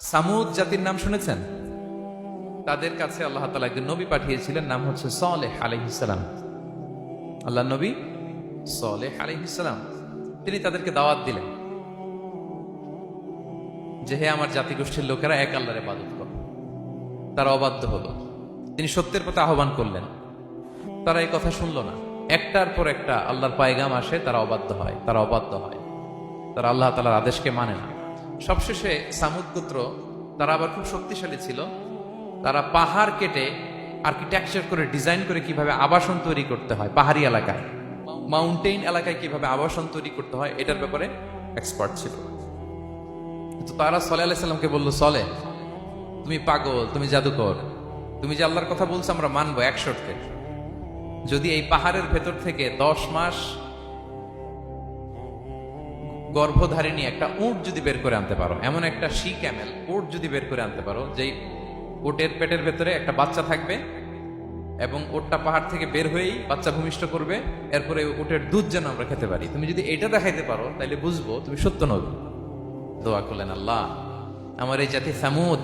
সামুদ জাতির নাম শুনেছেন? তাদের কাছে আল্লাহ তাআলা একজন নবী পাঠিয়েছিলেন, নাম হচ্ছে সালেহ আলাইহিস সালাম। আল্লাহ নবী সালেহ আলাইহিস সালাম, তিনি তাদেরকে দাওয়াত দিলেন যে হে আমার জাতিগোষ্ঠীর লোকেরা, এক আল্লাহর ইবাদত করো। তারা অবাধ্য হলো। তিনি সত্যের পথে আহ্বান করলেন, তারা এই কথা শুনলো না। একটার পর একটা আল্লাহর পায়গাম আসে, তারা অবাধ্য হয়, তারা আল্লাহ তাআলার আদেশকে মানে না। সবশেষে সামুদ গোত্র, তারা আবার খুব শক্তিশালী ছিল। তারা পাহাড় কেটে আর্কিটেকচার করে ডিজাইন করে কিভাবে আবাসন তৈরি করতে হয়, পাহাড়ি এলাকায়, মাউন্টেইন এলাকায় কিভাবে আবাসন তৈরি করতে হয়, এটার ব্যাপারে এক্সপার্ট ছিল। তো তারা সালেহ আলাইহিস সালামকে বলল, সালেহ, তুমি পাগল, তুমি জাদুকর, তুমি যে আল্লাহর কথা বলছো আমরা মানবো এক শর্তে, যদি এই পাহাড়ের ভেতর থেকে 10 মাস গর্ভধারিণী একটা উট যদি বের করে আনতে পারো, এমন একটা শি ক্যামেল উট যদি বের করে আনতে পারো, যেই উটের পেটের ভেতরে একটা বাচ্চা থাকবে এবং ওটটা পাহাড় থেকে বের হয়েই বাচ্চা ভূমিষ্ঠ করবে, এরপরে উটের দুধ যেন আমরা খেতে পারি, তুমি যদি এটা দেখাইতে পারো তাহলে বুঝবো তুমি সত্য নবী। দোয়া করলেন, আল্লাহ আমার এই জাতি সামুদ,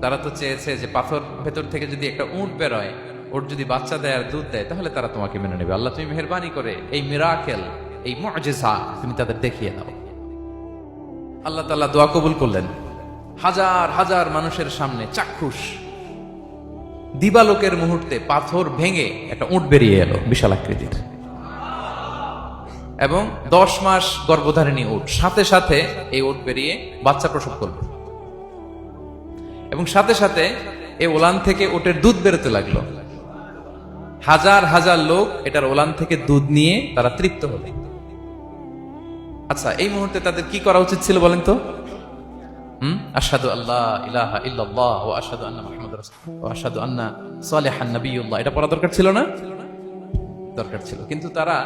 তারা তো চেয়েছে যে পাথর ভেতর থেকে যদি একটা উট বেরোয়, ওর যদি বাচ্চা দেয় আর দুধ দেয়, তাহলে তারা তোমাকে মেনে নেবে। আল্লাহ তুমি মেহেরবানি করে এই মিরাকেল, এই মুআজিজা তুমি তাদের দেখিয়ে দাও। আল্লাহ তাআলা দোয়া কবুল করলেন। হাজার হাজার মানুষের সামনে চাক্ষুষ দিবালোকের মুহূর্তে পাথর ভেঙে একটা উট বেরিয়ে এলো বিশাল আকৃতির, এবং 10 মাস গর্ভধারিণী উট, সাথে সাথে এই উট বেরিয়ে বাচ্চা প্রসব করবে, এবং সাথে সাথে এই ওলান থেকে উটের দুধ বেরোতে লাগলো। হাজার হাজার লোক এটার ওলান থেকে দুধ নিয়ে তারা তৃপ্ত হলো। আচ্ছা, এই মুহূর্তে তাদের কি করা উচিত ছিল বলেন তো? আশহাদু আল্লা ইলাহা ইল্লাল্লাহ ওয়া আশহাদু আন্না মুহাম্মাদুর রাসূলুল্লাহ ওয়া আশহাদু আন্না সালিহান নাবিয়্যুল্লাহ, এটা পড়া দরকার ছিল না? দরকার ছিল। কিন্তু তারা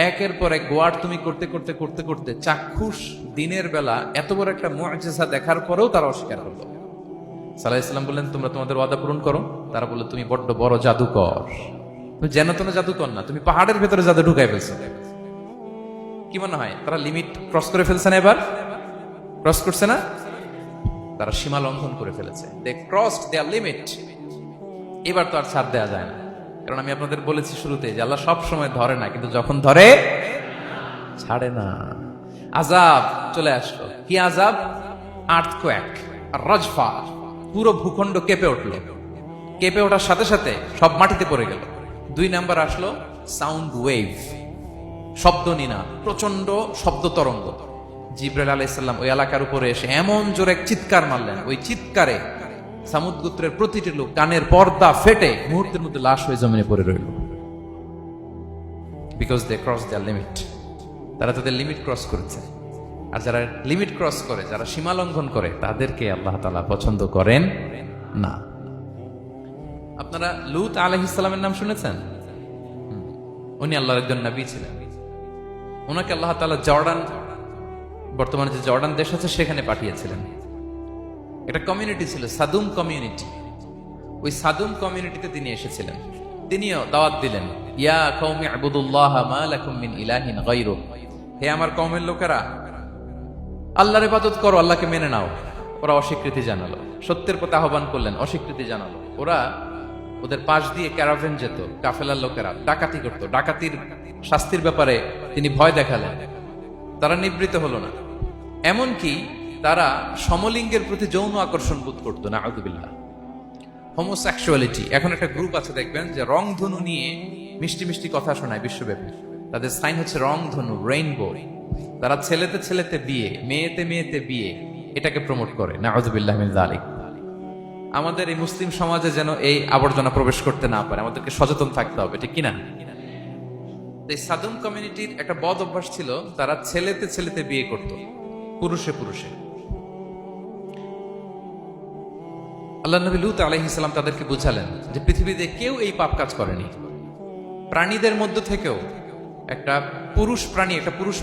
একের পর এক গোয়ার তুমি করতে করতে করতে করতে চাক্ষুষ দিনের বেলা এত বড় একটা মুআজিজা দেখার পরেও তারা অস্বীকার করলো। সাল্লাল্লাহু আলাইহি ওয়াসাল্লাম বললেন, তোমরা তোমাদের ওয়াদা পূরণ করো। তারা বলল, তুমি বড্ড বড় জাদুকর, তুমি যেন তেন জাদুকর না, তুমি পাহাড়ের ভেতরে জাদু ঢুকাই ফেলছো। কি মনে হয় তারা লিমিট ক্রস করে ফেলছে না? এবার ক্রস করছে না? তারা সীমা লঙ্ঘন করে ফেলেছে। দে ক্রসড দেয়ার লিমিট। এবার তো আর ছাড় দেওয়া যায় না, কারণ আমি আপনাদের বলেছি শুরুতে যে আল্লাহ সব সময় ধরে না, কিন্তু যখন ধরে ছাড়ে না। আযাব চলে আসলো। কি আযাব? আর্থকোয়েক আর রাজফা, পুরো ভূখণ্ড কেঁপে উঠলো। কেঁপে ওঠার সাথে সাথে সব মাটিতে পড়ে গেল। 2 নাম্বার আসলো সাউন্ড ওয়েভ, শব্দ নিনা, প্রচন্ড শব্দ তরঙ্গ। জিবরাইল আলাইহিস সালাম ওই এলাকার উপরে এসে এমন জোরে এক চিৎকার মারলেন, ওই চিৎকারে সামুদ গোত্রের প্রতিটি লোক কানের পর্দা ফেটে মুহূর্তের মধ্যে লাশ হয়ে জমিনে পড়ে রইল। Because they cross their limit. তারা তাদের লিমিট ক্রস করেছে। আর যারা লিমিট ক্রস করে, যারা সীমা লঙ্ঘন করে, তাদেরকে আল্লাহ তাআলা পছন্দ করেন না। আপনারা লূত আলাইহিস সালামের নাম শুনেছেন? উনি আল্লাহর একজন নবী ছিলেন। ওনাকে আল্লাহ তাআলা জর্ডান, বর্তমানে যে জর্ডান দেশ আছে, সেখানে পাঠিয়েছিলেন। একটা কমিউনিটি ছিল সাদুম কমিউনিটি। ওই সাদুম কমিউনিটিতে তিনি এসেছিলেন। তিনিও দাওয়াত দিলেন, ইয়া কওমি ইবুদুল্লাহ মা লাকুম মিন ইলাহিন গায়রু, হে আমার কওমের লোকেরা, আল্লাহর ইবাদত করো, আল্লাহকে মেনে নাও। ওরা অস্বীকৃতি জানালো। সত্যের পথে আহ্বান করলেন, অস্বীকৃতি জানালো। ওদের পাশ দিয়ে ক্যারাভেন যেত, কাফেলার লোকেরা ডাকাতি করত। ডাকাতির শাস্তির ব্যাপারে তিনি ভয় দেখালেন। তারা নিবৃত্ত হলো না। এমনকি তারা সমলিঙ্গের প্রতি যৌন আকর্ষণ বোধ করতো। নাউযুবিল্লাহ। হোমোসেক্সুয়ালিটি, এখন একটা গ্রুপ আছে দেখবেন, যে রংধনু নিয়ে মিষ্টি মিষ্টি কথা শোনায় বিশ্বব্যাপী। তাদের সাইন হচ্ছে রংধনু, রেইনবো। তারা ছেলেতে ছেলেতে বিয়ে, মেয়েতে মেয়েতে বিয়ে, এটাকে প্রমোট করে। নাউযুবিল্লাহ মিন যালিক। আমাদের এই মুসলিম সমাজে যেন এই আবর্জনা প্রবেশ করতে না পারে, আমাদেরকে সচেতন থাকতে হবে, ঠিক কিনা? এই সাদুম কমিউনিটির একটা বদ অভ্যাস ছিল, তারা ছেলেতে ছেলেতে বিয়ে করত, পুরুষে পুরুষে। আল্লাহ নবী লূত আলাইহিস সালাম তাদেরকে বুঝালেন যে পৃথিবীতে কেউ এই পাপ কাজ করেনি। প্রাণীদের মধ্য থেকেও একটা পুরুষ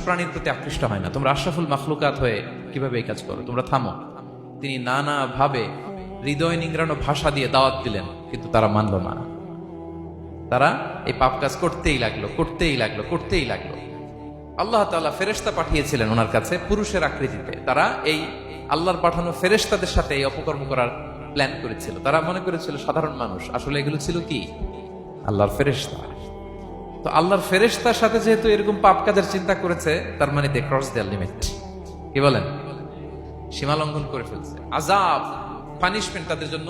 প্রাণীর প্রতি আকৃষ্ট হয় না। তোমরা আশরাফুল মাখলুকাত হয়ে কিভাবে এই কাজ করো? তোমরা থামো। তিনি নানা ভাবে হৃদয় নিংড়ানো ভাষা দিয়ে দাওয়াত দিলেন, কিন্তু তারা মানল না। তারা এই পাপ কাজ করতেই লাগলো। আল্লাহ তাআলা ফেরেশতা পাঠিয়েছিলেন ওনার কাছে পুরুষের আকৃতিতে। তারা এই আল্লাহর পাঠানো ফেরেশতাদের সাথে এই অপকর্ম করার প্ল্যান করেছিল। তারা মনে করেছিল সাধারণ মানুষ, আসলে এগুলো ছিল কি আল্লাহর ফেরেশতা। তো আল্লাহর ফেরেশতার সাথে যেহেতু এরকম পাপ কাজের চিন্তা করেছে, তার মানে দে ক্রস দেয়ার লিমিট। কি বলেন? সীমা লঙ্ঘন করে ফেলছে। আযাব, পানিশমেন্ট তাদের জন্য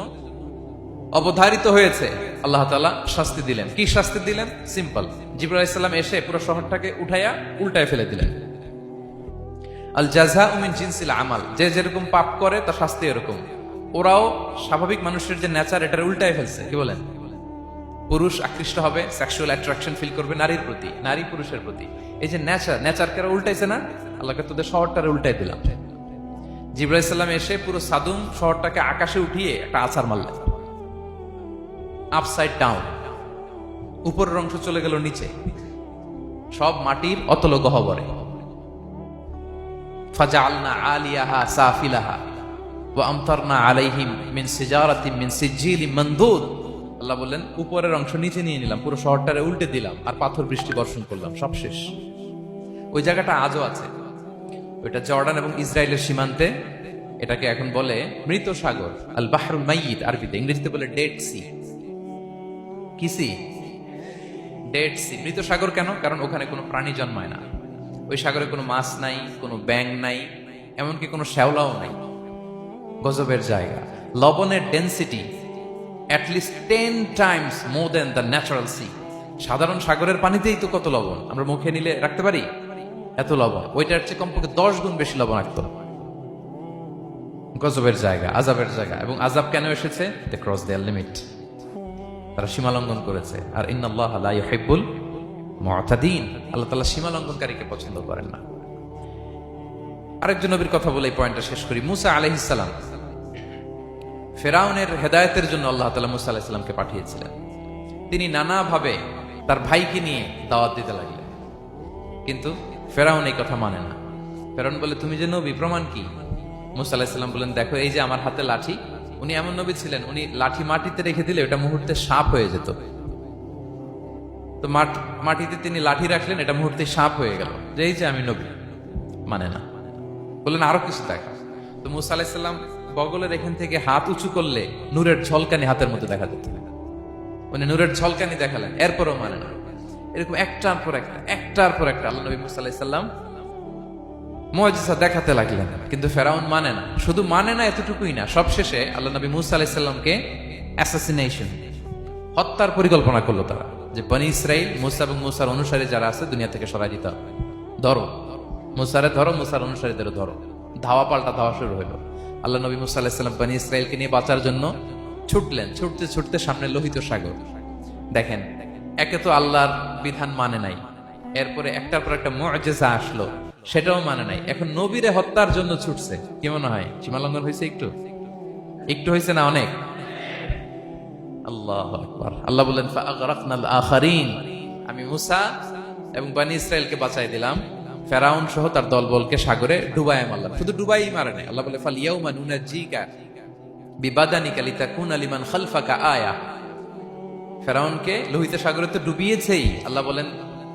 অবধারিত হয়েছে। আল্লাহ তাআলা শাস্তি দিলেন। কি শাস্তি দিলেন? সিম্পল। জিবরাইল আলাইহিস সালাম এসে পুরো শহরটাকে উঠাইয়া উল্টায় ফেলে দিলেন। আল জাযাউ মিন জিনসিল আমাল, যে যেরকম পাপ করে তার শাস্তি এরকম। ওরাও স্বাভাবিক মানুষের যে নেচার, এটার উল্টায় ফেলছে। কি বলেন? পুরুষ আকৃষ্ট হবে, সেক্সুয়াল অ্যাট্রাকশন ফিল করবে নারীর প্রতি, নারী পুরুষের প্রতি। এই যে নেচারকে উল্টাইছে না, আল্লাহকে তোদের শহরটারে উল্টাই দিলাম। জিবরাইল আলাইহিস সালাম এসে পুরো সাদুম শহরটাকে আকাশে উঠিয়ে একটা আছাড় মারলেন, আপসাইড ডাউন। উপরের অংশ চলে গেল নিচে, সব মাটির অতল গহ্বরে। ফাজআলনা আলিয়াহা সাফিলাহা ওয়া আমতারনা আলাইহিম মিন সিজারাতিন মিন সিজিলিম মানদুদ। আল্লাহ বললেন, উপরের অংশ নিচে নিয়ে নিলাম, পুরো শহরটারে উল্টে দিলাম, আর পাথর বৃষ্টি বর্ষণ করলাম, সব শেষ। ওই জায়গাটা আজও আছে, ওইটা জর্ডান এবং ইসরায়েলের সীমান্তে। এটাকে এখন বলে মৃত সাগর, আল বাহরুল মাইয়িত, আরবিতে। ইংরেজিতে বলে ডেড সি। কি সি? Dead sea. মৃত সাগর কেন? কারণ ওখানে কোনো প্রাণী জন্মায় না। ওই সাগরে কোনো মাছ নাই, কোনো ব্যাঙ নাই, এমনকি কোনো শ্যাওলাও নাই। গজবের জায়গা। লবণের density at least 10 times more than the natural sea. সাধারণ সাগরের পানিতেই তো কত লবণ, আমরা মুখে নিলে রাখতে পারি এত লবণ। ওইটার চেয়ে কমপক্ষে 10 গুণ বেশি লবণ রাখতো। গজবের জায়গা, আযাবের জায়গা। এবং আযাব কেন এসেছে? দে ক্রস দেয়ার লিমিট, তারা সীমা লঙ্ঘন করেছে। আর ইন্নাল্লাহা লা ইউহিব্বুল মুআতাদিন, আল্লাহ তাআলা সীমা লঙ্ঘনকারীকে পছন্দ করেন না। আরেকজন নবীর কথা বলে এই পয়েন্টটা শেষ করি। মুসা আলাইহিস সালাম, ফেরাউনের হেদায়েতের জন্য আল্লাহ তাআলা মুসা আলাইহিস সালামকে পাঠিয়েছিলেন। তিনি নানাভাবে তার ভাইকে নিয়ে দাওয়াত দিতে লাগলেন, কিন্তু ফেরাউন এই কথা মানে না। ফেরাউন বলে, তুমি যে নবী, প্রমাণ কি? মুসা আলাইহিস সালাম বলেন, দেখো এই যে আমার হাতে লাঠি। উনি এমন নবী ছিলেন, উনি লাঠি মাটিতে রেখে দিলে ওটা মুহূর্তে সাপ হয়ে যেত। তো মাটিতে তিনি লাঠি রাখলেন, এটা মুহূর্তে সাপ হয়ে গেল, যে এই যে আমি নবী। মানে না, বললেন আরো কিছু দেখা। তো মুসা আলাইহিস সালাম বগলের এখান থেকে হাত উঁচু করলে নূরের ঝলকানি হাতের মধ্যে দেখা যেত। উনি নূরের ঝলকানি দেখালেন, এরপরও মানে না। এরকম একটার পর একটা আল্লাহ নবী মুসা আলাইহিস সালাম মুআজিজা দেখাতে লাগলেন, কিন্তু ফেরাউন মানে না। শুধু মানে না এতটুকুই না, সবশেষে আল্লাহ নবী মুসা আলাইহিস সালামকে অ্যাসাসিনেশন, হত্যার পরিকল্পনা করলো তারা, যে বনি ইসরাইল, মুসা এবং মুসার অনুসারী যারা আছে দুনিয়া থেকে সরাই দিতে হবে। ধরো মুসারে, ধরো মুসার অনুসারীদের ধরো। ধাওয়া পাল্টা ধাওয়া শুরু হলো। আল্লাহ নবী মুসা আলাইহিস সালাম বনি ইসরাইলকে নিয়ে বাঁচার জন্য ছুটলেন। ছুটতে ছুটতে সামনে লোহিত সাগর। দেখেন, একে তো আল্লাহর বিধান মানে নাই, এরপরে একটার পর একটা মুআজিজা আসলো, সেটাও মানে নাই। এখন নবীরে হত্যার জন্য ছুটছে। কি মনে হয় সীমা লঙ্ঘন হয়েছে? একটু হয়েছে না অনেক? আল্লাহু আকবার। আল্লাহ বলেন, ফাআগরাকনাল আখারিন, আমি মুসা এবং বনি ইসরাইলকে বাঁচাই দিলাম, ফেরাউন সহ তার দলবলকে সাগরে ডুবাই মারলাম। শুধু ডুবাই মারে নাই, আল্লাহ বলে, ফাল ইয়াউমা নুনাজ্জিকা বিবাদানিকা লিতাকুনা লিমান খালফাকা আয়া। ফেরাউনকে লোহিত সাগরে তো ডুবিয়েছেই। আল্লাহ বলেন,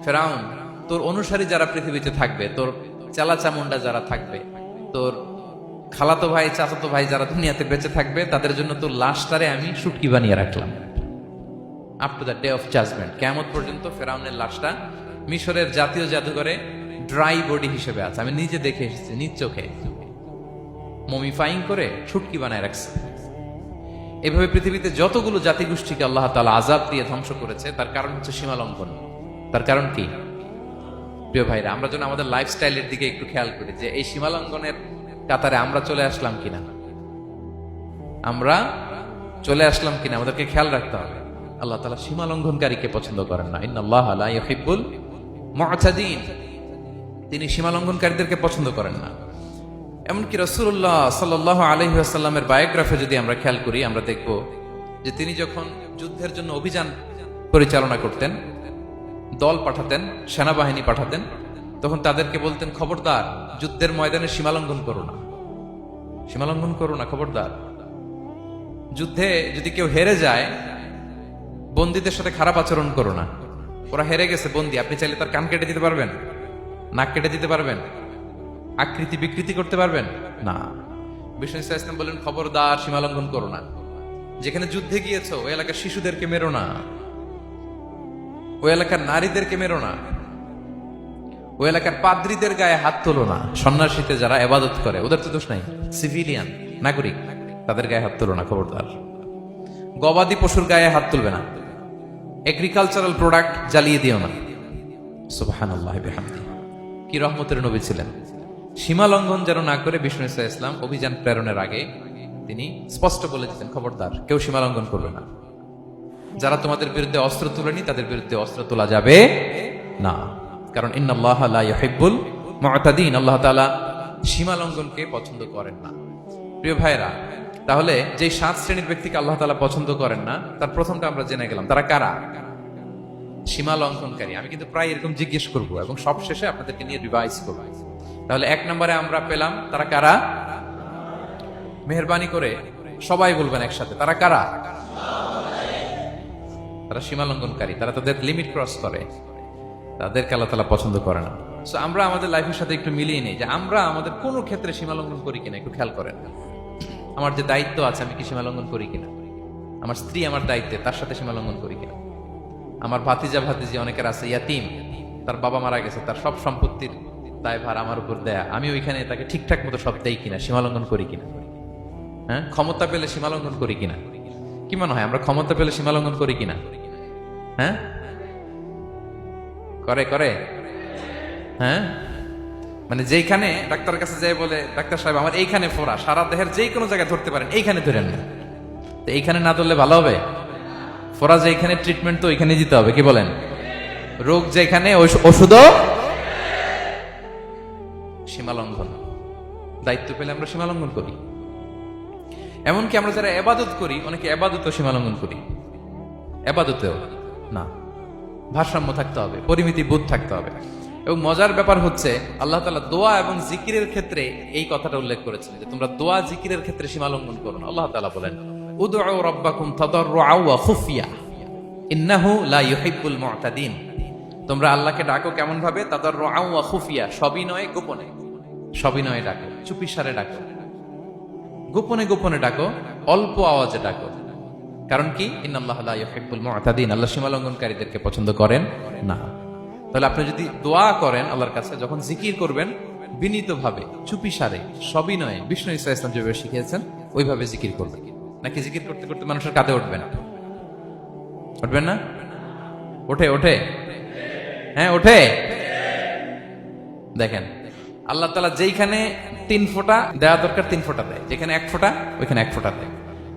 ফেরাউন, তোর অনুসারী যারা পৃথিবীতে থাকবে, তোর চালা চামুন্ডা যারা থাকবে, তোর খালাতো ভাই, চাচাতো ভাই যারা দুনিয়াতে বেঁচে থাকবে, তাদের জন্য তোর লাশটারে আমি শুটকি বানিয়ে রাখলাম। Up to the day of judgement, কিয়ামত পর্যন্ত ফেরাউনের লাশটা মিশরের জাতীয় জাদুঘরে ড্রাই বডি হিসেবে আছে। আমি নিজে দেখে এসেছি, নিজ চোখে মমিফাইং করে শুটকি বানায় রাখছে। এভাবে পৃথিবীতে যতগুলো জাতিগোষ্ঠীকে আল্লাহ তাআলা আযাব দিয়ে ধ্বংস করেছে, তার কারণ হচ্ছে সীমা লঙ্ঘন। তার কারণ কি? প্রিয় ভাইরা, আমরা যেন আমাদের লাইফস্টাইলের দিকে একটু খেয়াল করি, যে এই সীমা লঙ্ঘনের কাতারে আমরা চলে আসলাম কিনা, আমাদেরকে খেয়াল রাখতে হবে। আল্লাহ তাআলা সীমা লঙ্ঘনকারীকে পছন্দ করেন না। ইন্নাল্লাহা লা ইউহিব্বুল মুআতাদিন, তিনি সীমা লঙ্ঘনকারীদেরকে পছন্দ করেন না। এমনকি রাসূলুল্লাহ সাল্লাল্লাহু আলাইহি ওয়াসাল্লামের বায়োগ্রাফি যদি আমরা খেয়াল করি, আমরা দেখব যে তিনি যখন যুদ্ধের জন্য অভিযান পরিচালনা করতেন, দল পাঠাতেন, সেনাবাহিনী পাঠাতেন, তখন তাদেরকে বলতেন, খবরদার যুদ্ধের ময়দানে সীমালঙ্ঘন করো না, খবরদার। যুদ্ধে যদি কেউ হেরে যায়, বন্দীদের সাথে খারাপ আচরণ করো না। ওরা হেরে গেছে বন্দী, আপনি চাইলে তার কান কেটে দিতে পারবেন, নাক কেটে দিতে পারবেন, আকৃতি বিকৃতি করতে পারবেন না। বিষ্ণু ইসলাম বললেন, খবরদার সীমা লঙ্ঘন করো না। যেখানে যুদ্ধে গিয়েছো ওই এলাকার শিশুদেরকে মেরো না, ওই এলাকার নারীদেরকে মেরো না, ওই এলাকার পাদ্রীদের গায়ে হাত তোলো না। সন্ন্যাসীতে যারা ইবাদত করে ওদের তো দোষ নাই, সিভিলিয়ান নাগরিক, তাদের গায়ে হাত তোলো না, খবরদার। গবাদি পশুর গায়ে হাত তুলবে না, এগ্রিকালচারাল প্রোডাক্ট জ্বালিয়ে দিও না। সুবহানাল্লাহি বিহামদিহি। কি রহমতের নবী ছিলেন। সীমা লঙ্ঘন যেন না করে বিষ্ণু ইসলাম অভিযান প্রেরণের আগে তিনি স্পষ্ট বলে দিতেন, খবরদার কেউ সীমা লঙ্ঘন করবে না। যারা তোমাদের বিরুদ্ধে অস্ত্র তুলেনি তাদের বিরুদ্ধে অস্ত্র তোলা যাবে না, কারণ ইন্নাল্লাহা লা ইউহিব্বুল মুআতাদিন, আল্লাহ তাআলা সীমা লঙ্ঘনকে পছন্দ করেন না। প্রিয় ভাইরা, তাহলে যে 7 শ্রেণীর ব্যক্তিকে আল্লাহ তাআলা পছন্দ করেন না তার প্রথমটা আমরা জেনে গেলাম, তারা কারা? সীমা লঙ্ঘনকারী। আমি কিন্তু প্রায় এরকম জিজ্ঞেস করব এবং সব শেষে আপনাদেরকে নিয়ে রিভাইজ করব। তাহলে 1 নম্বরে আমরা পেলাম তারা কারা। মেহেরবানি করে সবাই বলবেন একসাথে, তারা কারা? তারা সীমা লঙ্ঘনকারী, তারা তাদের লিমিট ক্রস করে, তাদেরকে আল্লাহ তাআলা পছন্দ করে না। সো আমরা আমাদের লাইফের সাথে একটু মিলিয়ে নিই যে আমরা আমাদের কোনো ক্ষেত্রে সীমা লঙ্ঘন করি কিনা একটু খেয়াল করেন। আমার যে দায়িত্ব আছে আমি কি সীমা লঙ্ঘন করি কিনা? আমার স্ত্রী আমার দায়িত্বে, তার সাথে সীমা লঙ্ঘন করি কিনা? আমার ভাতিজা অনেকের আছে ইয়াতিম, তার বাবা মারা গেছে, তার সব সম্পত্তির দায়ভার আমার উপর দেয়া, আমি ওইখানে তাকে ঠিকঠাক মতো সব দেই কিনা, সীমা লঙ্ঘন করি কিনা? হ্যাঁ, ক্ষমতা পেলে সীমা লঙ্ঘন করি কিনা? কি মনে হয় আমরা ক্ষমতা পেলে সীমা লঙ্ঘন করি কিনা? হ্যাঁ, করে করে হ্যাঁ, মানে যেখানে ডাক্তারের কাছে যাই বলে, ডাক্তার সাহেব আমার এইখানে ফোড়া, সারা দেহের যে কোনো জায়গায় ধরতে পারেন, এইখানে ধরেন না, তো এইখানে না ধরলে ভালো হবে? ফোড়া যেখানে, ট্রিটমেন্ট তো ওইখানে দিতে হবে, কি বলেন? রোগ যেখানে ওষুধও সীমা লঙ্ঘন। দায়িত্ব পেলে আমরা সীমা লঙ্ঘন করি। এমনকি আমরা যারা ইবাদত করি, অনেকে ইবাদতেও সীমা লঙ্ঘন করি। ইবাদতেও না, ভারসাম্য থাকতে হবে, পরিমিতি বোধ থাকতে হবে। এবং মজার ব্যাপার হচ্ছে আল্লাহ তাআলা দোয়া এবং জিকিরের ক্ষেত্রে এই কথাটা উল্লেখ করেছেন যে তোমরা দোয়া জিকিরের ক্ষেত্রে সীমা লঙ্ঘন করো না। আল্লাহ তাআলা বলেন, উদউ রাব্বাকুম তাদাররুআ ওয়া খুফিয়া ইন্নাহু লা ইউহিব্বুল মুআতাদিন। তোমরা আল্লাহকে ডাকো কেমন ভাবে? তাদাররুআ ওয়া খুফিয়া, সবিনয়ে গোপনে। সবিনয়ে ডাকো, চুপিসারে ডাকো, গোপনে গোপনে ডাকো, অল্প আওয়াজে ডাকো। কারণ কি? ইন্নাল্লাহা লা ইউহিব্বুল মুআতাদিন, আল্লাহ সীমা লঙ্ঘনকারীদেরকে পছন্দ করেন না। তাহলে আপনি যদি দোয়া করেন আল্লাহর কাছে, যখন জিকির করবেন বিনীতভাবে, চুপিসারে, সবিনয়ে, বিষ্ণু ইসলাম যেভাবে শিখিয়েছেন ওইভাবে জিকির করবেন। নাকি জিকির করতে করতে মানুষের কাঁধে উঠবেন? উঠবেন না? ওঠে ওঠে, হ্যাঁ ওঠে। দেখেন আল্লাহ তাআলা যেইখানে 3 ফোঁটা দেওয়া দরকার 3 ফোঁটা দেয়, যেখানে 1 ফোঁটা ওইখানে 1 ফোঁটা দেয়।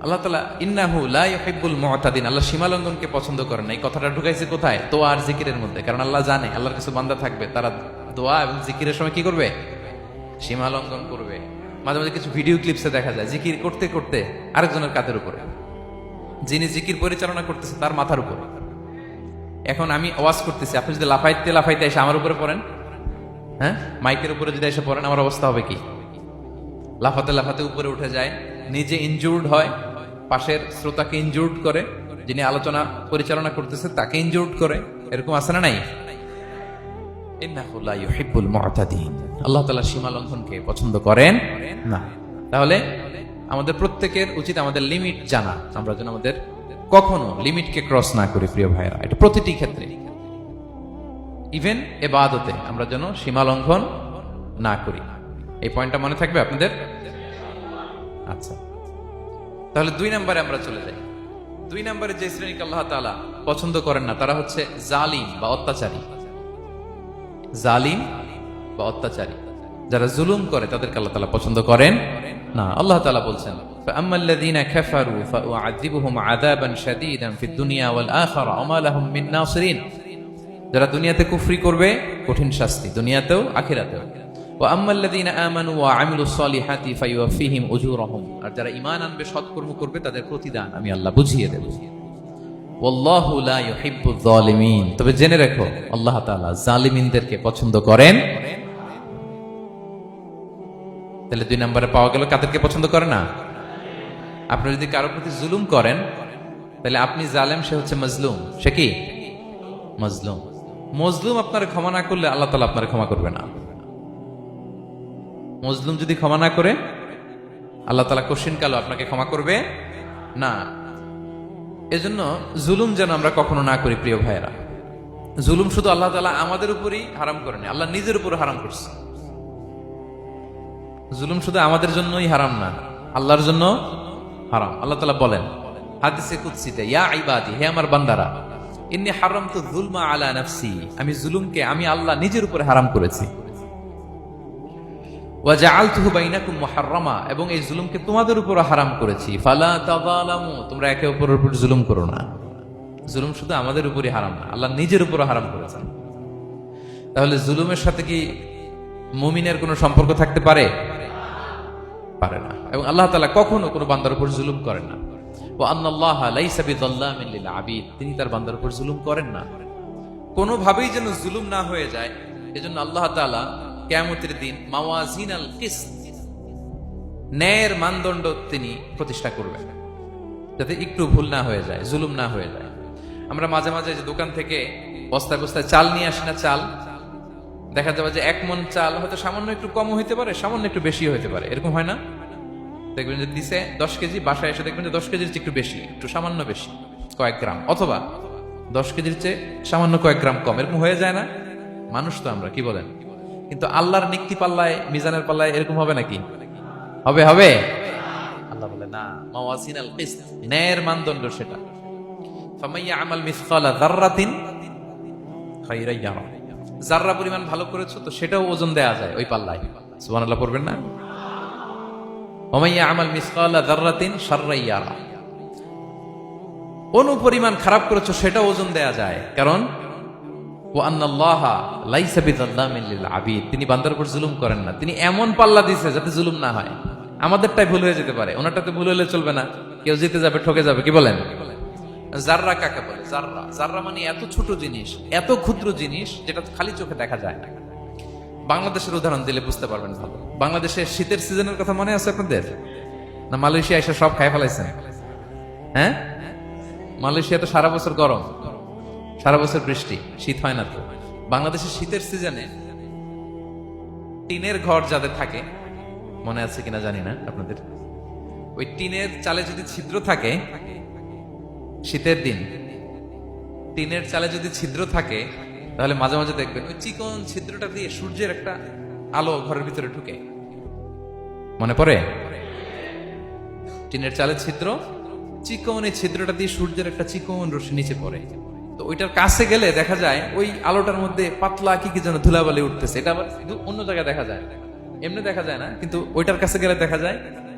আল্লাহ তাআলা ইন্নাহু লা ইউহিব্বুল মুআতাদিন, আল্লাহ সীমা লঙ্ঘনকে পছন্দ করেন না। এই কথাটা ঢুকাইছে কোথায়? দোয়া আর জিকিরের মধ্যে। কারণ আল্লাহ জানে আল্লাহর কিছু বান্দা থাকবে তারা দোয়া এবং জিকিরের সময় কি করবে? সীমা লঙ্ঘন করবে। মাঝে মাঝে কিছু ভিডিও ক্লিপসে দেখা যায় জিকির করতে করতে আরেকজনের কাঁধের উপরে, যিনি জিকির পরিচালনা করতেছে তার মাথার উপরে। এখন আমি ওয়াজ করতেছি, আপনি যদি লাফাইতে লাফাইতে এসে আমার উপরে পড়েন, হ্যাঁ, মাইকের উপরে যদি এসে পড়েন, আমার অবস্থা হবে কি? লাফাতে লাফাতে উপরে উঠে যায়, নিজে ইনজুর্ড হয়, পাশের শ্রোতাকে ইনজুর্ড করে, যিনি আলোচনা পরিচালনা করতেছে তাকে ইনজুর্ড করে। এরকম আছে না নাই? ইন্নাহু লা ইউহিব্বুল মুআতাদিন, আল্লাহ তাআলা সীমা লঙ্ঘনকে পছন্দ করেন না। তাহলে আমাদের প্রত্যেকের উচিত আমাদের লিমিট জানা, আমরা যেন আমাদের কখনো লিমিটকে ক্রস না করি। প্রিয় ভাইরা, এটা প্রতিটি ক্ষেত্রে, ইভেন ইবাদতে আমরা যেন সীমা লঙ্ঘন না করি। এই পয়েন্টটা মনে থাকবে আপনাদের? আচ্ছা, তাহলে 2 নম্বরে আমরা চলে যাই। 2 নম্বরে যে শ্রেণীকে আল্লাহ তাআলা পছন্দ করেন না তারা হচ্ছে জালিম বা অত্যাচারী। জালিম বা অত্যাচারী, যারা জুলুম করে তাদেরকে আল্লাহ তাআলা পছন্দ করেন না। আল্লাহ তাআলা বলছেন, ফাআম্মাল্লাযীনা কাফারু ফাউআযিবুহুম আযাবান শাদীদান ফিদ দুনিয়া ওয়াল আখিরা ওয়া মা লাহুম মিন নাসিরিন। যারা দুনিয়াতে কুফরি করবে কঠিন শাস্তি, দুনিয়াতেও আখিরাতেও। ওয়া আম্মাল্লাযীনা আমানু ওয়া আমিলুস সলিহাতি ফায়ুওয়াফিহিম উজুরাহুম। আর যারা ঈমান আনবে, সৎকর্ম করবে, তাদের প্রতিদান আমি আল্লাহ বুঝিয়ে দেব। ওয়াল্লাহু লা ইউহিব্বুয যালিমিন, তবে জেনে রাখো আল্লাহ তাআলা জালিমিনদেরকে পছন্দ করেন। তাহলে 2 নম্বরে পাওয়া গেল কাদেরকে পছন্দ করে না? আপনি যদি কারো প্রতি জুলুম করেন তাহলে আপনি জালেম, সে হচ্ছে মাজলুম। সে কি? মাজলুম। মজলুম আপনার ক্ষমা না করলে আল্লাহ তাআলা আপনার ক্ষমা করবে না। মজলুম যদি ক্ষমা না করে আল্লাহ তাআলা কোশ্চিন কালো আপনাকে ক্ষমা করবে না। এজন্য জুলুম যেন আমরা কখনো না করি প্রিয় ভাইয়েরা। জুলুম শুধু আল্লাহ তাআলা আমাদের উপরই হারাম করেনি, আল্লাহ নিজের উপর হারাম করছে। জুলুম শুধু আমাদের জন্যই হারাম না, আল্লাহর জন্য হারাম। আল্লাহ তাআলা বলেন হাদিসে কুদসিতে, ইয়া ইবাদি, হে আমার বান্দারা, ইন্নী হারামতু যুলমা আলা নাফসি, আমি জুলুমকে আমি আল্লাহ নিজের উপরে হারাম করেছি। ওয়া জাআলতুহু বাইনাকুম মুহাররামা, এবং এই জুলুমকে তোমাদের উপর হারাম করেছি। ফালা তাযালামু, তোমরা একে অপরের উপর জুলুম করো না। জুলুম শুধু আমাদের উপরই হারাম না, আল্লাহ নিজের উপর হারাম করেছেন। তাহলে জুলুমের সাথে কি মুমিনের কোনো সম্পর্ক থাকতে পারে? পারে না। এবং আল্লাহ তাআলা কখনো কোনো বান্দার উপর জুলুম করেন না। ওয়া আন্নাল্লাহা লাইসা বিযাল্লামিন লিল আবিদ, তিনি তার বান্দার উপর জুলুম করেন না। কোনোভাবেই যেন জুলুম না হয়ে যায়, এজন্য আল্লাহ তাআলা কিয়ামতের দিন মাওয়াজিনাল কিসত, ন্যায়ের মানদণ্ড তিনি প্রতিষ্ঠা করবেন, যাতে একটু ভুল না হয়ে যায়, জুলুম না হয়ে যায়। আমরা মাঝে মাঝে যে দোকান থেকে বস্তায় বস্তায় চাল নিয়ে আসি না, চাল দেখা যাবে যে 1 মণ চাল হয়তো সামান্য একটু কম হইতে পারে, সামান্য একটু বেশি হইতে পারে, এরকম হয় না? দেখবেন যে দিছে 10 কেজি, বাসায় এসে দেখবেন যে 10 কেজির চেয়ে একটু বেশি, একটু সামান্য বেশি কয়েক গ্রাম, অথবা 10 কেজির চেয়ে সামান্য কয়েক গ্রাম কম, এরকম হয়ে যায় না? মানুষ তো আমরা, কি বলেন? কিন্তু আল্লাহর নিক্তি পাল্লায়, মিজানের পাল্লায় এরকম হবে নাকি? হবে? হবে? আল্লাহ বলে না, মাওয়াজিনাল কিসত, ন্যায়ের মানদণ্ড সেটা। ফামাইয়া আমাল মিসকালা যাররাতিন খায়রান ইয়ারা, যাররা পরিমাণ ভালো করেছো তো সেটাও ওজন দেয়া যায় ওই পাল্লায়। সুবহানাল্লাহ পড়বেন না? ওমাইয়া আমাল মিসকালা যাররাতিন শাররান ইয়ারা, অনুপরিমাণ খারাপ করেছো সেটাও ওজন দেয়া যায়, কারণ ওয়া আন্নাল্লাহা লাইসা বিযাল্লামিন লিল আবিদ, তিনি বান্দার উপর জুলুম করেন না। তিনি এমন পাল্লা দিয়েছে যাতে জুলুম না হয়। আমাদেরটাই ভুল হয়ে যেতে পারে, ওনারটাতে ভুল হলে চলবে না, কেউ জিতে যাবে, ঠকে যাবে, কি বলেন? জাররা কাকে বলে? জাররা, জাররা মানে এত ছোট জিনিস, এত ক্ষুদ্র জিনিস যেটা খালি চোখে দেখা যায় না। বাংলাদেশের উদাহরণ দিলে বুঝতে পারবেন ভালো। বাংলাদেশের শীতের সিজনের কথা মনে আছে আপনাদের? না মালয়েশিয়া এসে সব খাই ফেলাইছেন? হ্যাঁ, মালয়েশিয়া তো সারা বছর গরম, সারা বছর বৃষ্টি, শীত হয় না। তো বাংলাদেশের শীতের সিজনে টিনের ঘর যাদের থাকে, মনে আছে কিনা জানি না আপনাদের, ওই টিনের চালে যদি ছিদ্র থাকে, শীতের দিন টিনের চালে যদি ছিদ্র থাকে, তাহলে মাঝে মাঝে দেখবেন ওই চিকন ছিদ্রটা দিয়ে সূর্যের একটা আলো ঘরের ভিতরে ঢুকে। মনে পড়ে? টিনের চালে ছিদ্র, চিকন এই ছিদ্রটা দিয়ে সূর্যের একটা চিকন রশ্মি নিচে পড়ে। তো ওইটার কাছে গেলে দেখা যায় ওই আলোটার মধ্যে পাতলা কি কি যেন ধুলাবালি উঠতেছে। এটা আবার অন্য জায়গায় দেখা যায়, এমনি দেখা যায় না, কিন্তু ওইটার কাছে গেলে দেখা যায়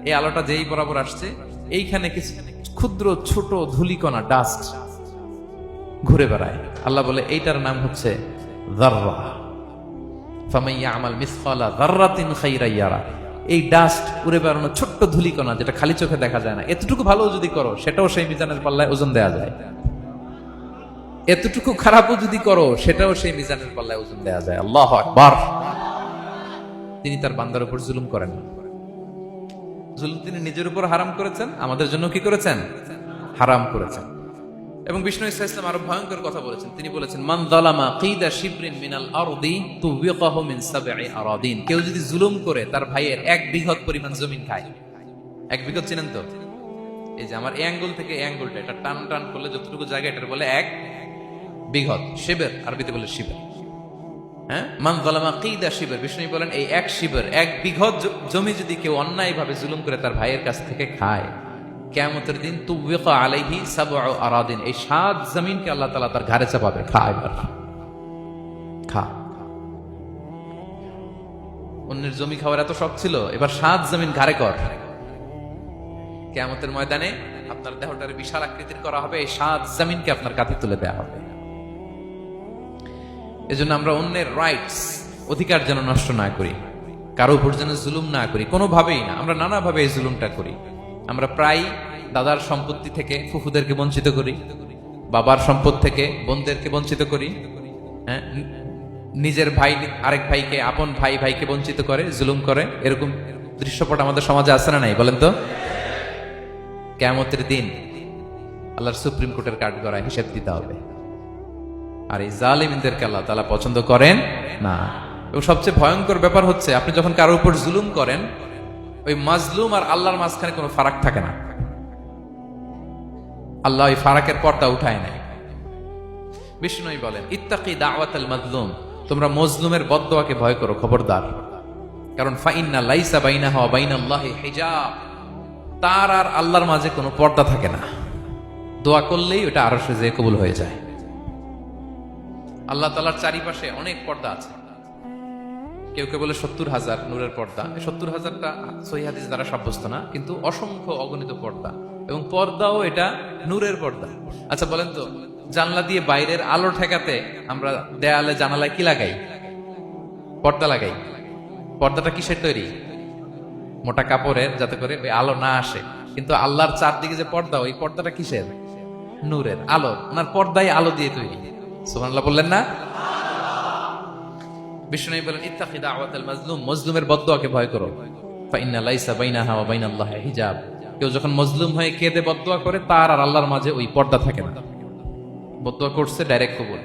এই আলোটা যেই বরাবর আসছে, এইখানে কিছু ক্ষুদ্র ছোট ধূলিকণা, ডাস্ট ঘুরে বেড়ায়। আল্লাহ বলে এইটার নাম হচ্ছে যাররা। ফামাইয়া আমাল মিসকালা যাররাতিন খায়রান ইয়ারা, এই ডাস্ট উড়ে বেড়ানো ছোট্ট ধূলিকণা যেটা খালি চোখে দেখা যায় না, এতটুকু ভালো যদি করো সেটাও সেই মিজানের পাল্লায় ওজন দেয়া যায়। এতটুকু খারাপও যদি করো সেটাও সেই মিজানের পাল্লায় ওজন দেয়া যায়। আল্লাহু আকবার। তিনি তার বান্দার উপর জুলুম করেন না। জুলুম তিনি নিজের উপর হারাম করেছেন, আমাদের জন্য কি করেছেন? হারাম করেছেন। এবং বিষ্ণু ইসলাম আরো ভয়ঙ্কর কথা বলেছেন। তিনি বলেছেন, মান যালামা কিদা শিবরিন মিনাল আরদি তুবিকাহু মিন সাবঈ আরাদিন, কেউ যদি জুলুম করে তার ভাইয়ের 1 বিঘত পরিমাণ জমিন খায়। 1 বিঘত চিনেন তো? এই যে আমার এই আঙ্গুল থেকে এই আঙ্গুলটা, এটা টান টান করলে যতটুকু জায়গা, এটার বলে 1 বিঘত। শিবের আরবিতে বলে শিবের। হ্যাঁ, মান যালামা কিদা শিবর, বিষ্ণু বলেন এই 1 শিবর, 1 বিঘত জমি যদি কেউ অন্যায়ভাবে জুলুম করে তার ভাইয়ের কাছ থেকে খায়, কিয়ামতের দিন তুবিকা আলাইহি সাবউ আরাদিন, এই 7 জমিনকে আল্লাহ তাআলা তার ঘাড়ে চাপাবে। খা এবার, খা। অন্যের জমি খাওয়ার এত শখ ছিল, এবার 7 জমিন ঘাড়ে কর। কিয়ামতের ময়দানে আপনার দেহটার বিশাল আকৃতির করা হবে, এই 7 জমিনকে আপনার কাঁধে তুলে দেওয়া হবে। এজন্য আমরা অন্যের রাইটস, অধিকার যেন নষ্ট না করি, কারো উপর যেন জুলুম না করি, কোনোভাবেই না। আমরা নানাভাবে এই জুলুমটা করি। আমরা প্রায় দাদার সম্পত্তি থেকে ফুফুদেরকে বঞ্চিত করি, বাবার সম্পদ থেকে বোনদেরকে বঞ্চিত করি। হ্যাঁ, নিজের ভাই আরেক ভাইকে, আপন ভাই ভাইকে বঞ্চিত করে, জুলুম করে। এরকম দৃশ্যপট আমাদের সমাজে আছে না নাই বলেন তো? কিয়ামতের দিন আল্লাহর সুপ্রিম কোর্টের কাঠগড়ায় হিসাব দিতে হবে। আর এই জালিমদেরকে আল্লাহ তাআলা পছন্দ করেন না। এবং সবচেয়ে ভয়ঙ্কর ব্যাপার হচ্ছে, আপনি যখন কারোর উপর জুলুম করেন, ওই মাজলুম আর আল্লাহর মাঝখানে কোনো ফারাক থাকে না। আল্লাহ ওই ফারাকের পর্দা উঠায় নাই। বিষ্ণু বলেন ইত্তাকি দাওয়াতাল মাজলুম, তোমরা মজলুমের বদদোয়াকে ভয় করো, খবরদার। কারণ ফাইন্না লাইসা বাইনাহা ওয়া বাইনাল্লাহি হিজাব, তার আর আল্লাহর মাঝে কোনো পর্দা থাকে না। দোয়া করলেই ওটা আরশে যেয়ে কবুল হয়ে যায়। আল্লাহ তাআলার চারিপাশে অনেক পর্দা আছে। কেউ কেউ বলে 70,000 নূরের পর্দা। 70,000টা সহিহ হাদিস দ্বারা সাব্যস্ত না, কিন্তু অসংখ্য অগণিত পর্দা, এবং পর্দাও এটা নূরের পর্দা। আচ্ছা বলেন তো, জানলা দিয়ে বাইরের আলো ঠেকাতে আমরা দেয়ালে জানালায় কি লাগাই? পর্দা লাগাই। পর্দাটা কিসের তৈরি? মোটা কাপড়ের, যাতে করে ওই আলো না আসে। কিন্তু আল্লাহর চারদিকে যে পর্দা, ওই পর্দাটা কিসের? নূরের আলো। ওনার পর্দাই আলো দিয়ে তৈরি। সুবহানাল্লাহ বললেন না? বিষ্ণু বলেন ইত্তাকি দাওয়াতাল মাজলুম, মজলুমের বদদোয়াকে ভয় করো। ফাইন্না লাইসা বাইনাহা ওয়া বাইনাল্লাহি হিজাব, কেউ যখন মজলুম হয়ে কেঁদে বদদোয়া করে, তার আর আল্লাহর মাঝে ওই পর্দা থাকে না। বদদোয়া করছে, ডাইরেক্ট কবুল।